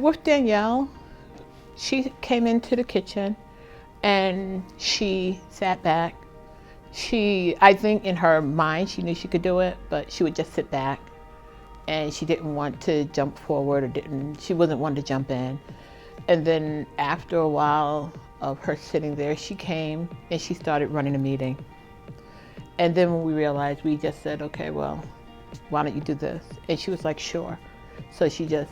with Danielle, she came into the kitchen and she sat back. I think in her mind, she knew she could do it, but she would just sit back and she didn't want to jump forward she wasn't one to jump in. And then after a while of her sitting there, she came and she started running the meeting. And then when we realized, we just said, okay, well, why don't you do this? And she was like, sure. So she just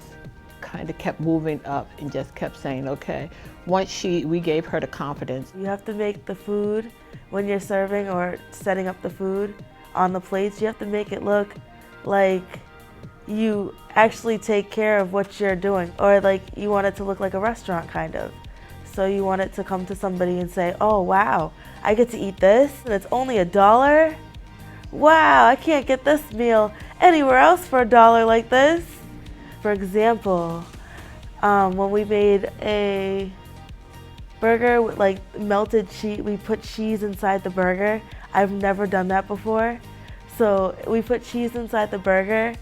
kind of kept moving up and just kept saying, okay. Once we gave her the confidence. You have to make the food when you're serving or setting up the food on the plates. You have to make it look like you actually take care of what you're doing, or like you want it to look like a restaurant kind of. So you want it to come to somebody and say, oh wow, I get to eat this and it's only $1? Wow, I can't get this meal anywhere else for $1 like this. For example, when we made a burger with like melted cheese, we put cheese inside the burger. I've never done that before. So we put cheese inside the burger,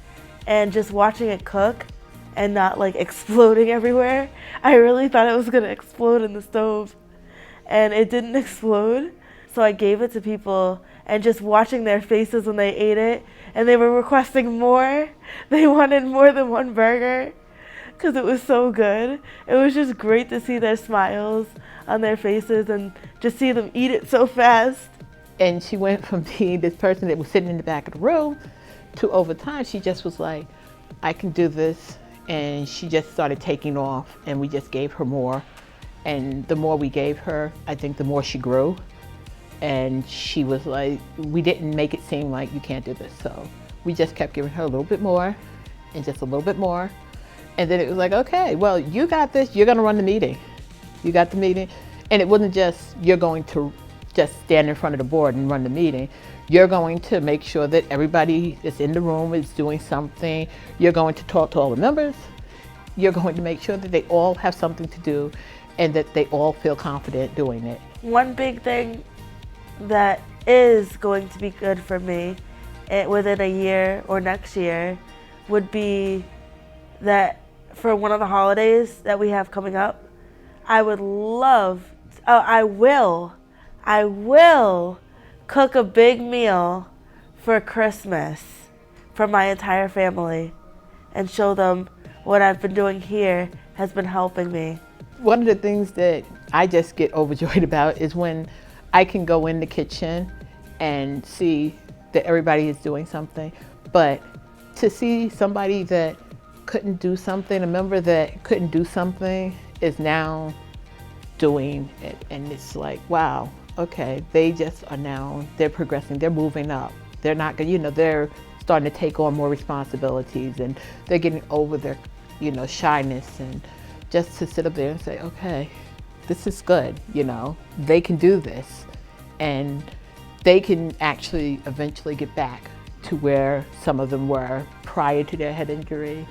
and just watching it cook and not like exploding everywhere, I really thought it was gonna explode in the stove, and it didn't explode. So I gave it to people, and just watching their faces when they ate it, and they were requesting more. They wanted more than one burger because it was so good. It was just great to see their smiles on their faces and just see them eat it so fast. And she went from being this person that was sitting in the back of the room to, over time, she just was like, I can do this. And she just started taking off, and we just gave her more. And the more we gave her, I think the more she grew. And she was like, we didn't make it seem like you can't do this. So we just kept giving her a little bit more and just a little bit more. And then it was like, okay, well, you got this, you're gonna run the meeting. You got the meeting. And it wasn't just, you're going to just stand in front of the board and run the meeting. You're going to make sure that everybody that's in the room is doing something. You're going to talk to all the members. You're going to make sure that they all have something to do and that they all feel confident doing it. One big thing that is going to be good for me within a year or next year would be that for one of the holidays that we have coming up, I will cook a big meal for Christmas for my entire family and show them what I've been doing here has been helping me. One of the things that I just get overjoyed about is when I can go in the kitchen and see that everybody is doing something, but to see somebody that couldn't do something, a member that couldn't do something is now doing it, and it's like, wow, okay, they just are now, they're progressing, they're moving up. They're not gonna, they're starting to take on more responsibilities, and they're getting over their, shyness, and just to sit up there and say, okay, this is good, they can do this, and they can actually eventually get back to where some of them were prior to their head injury.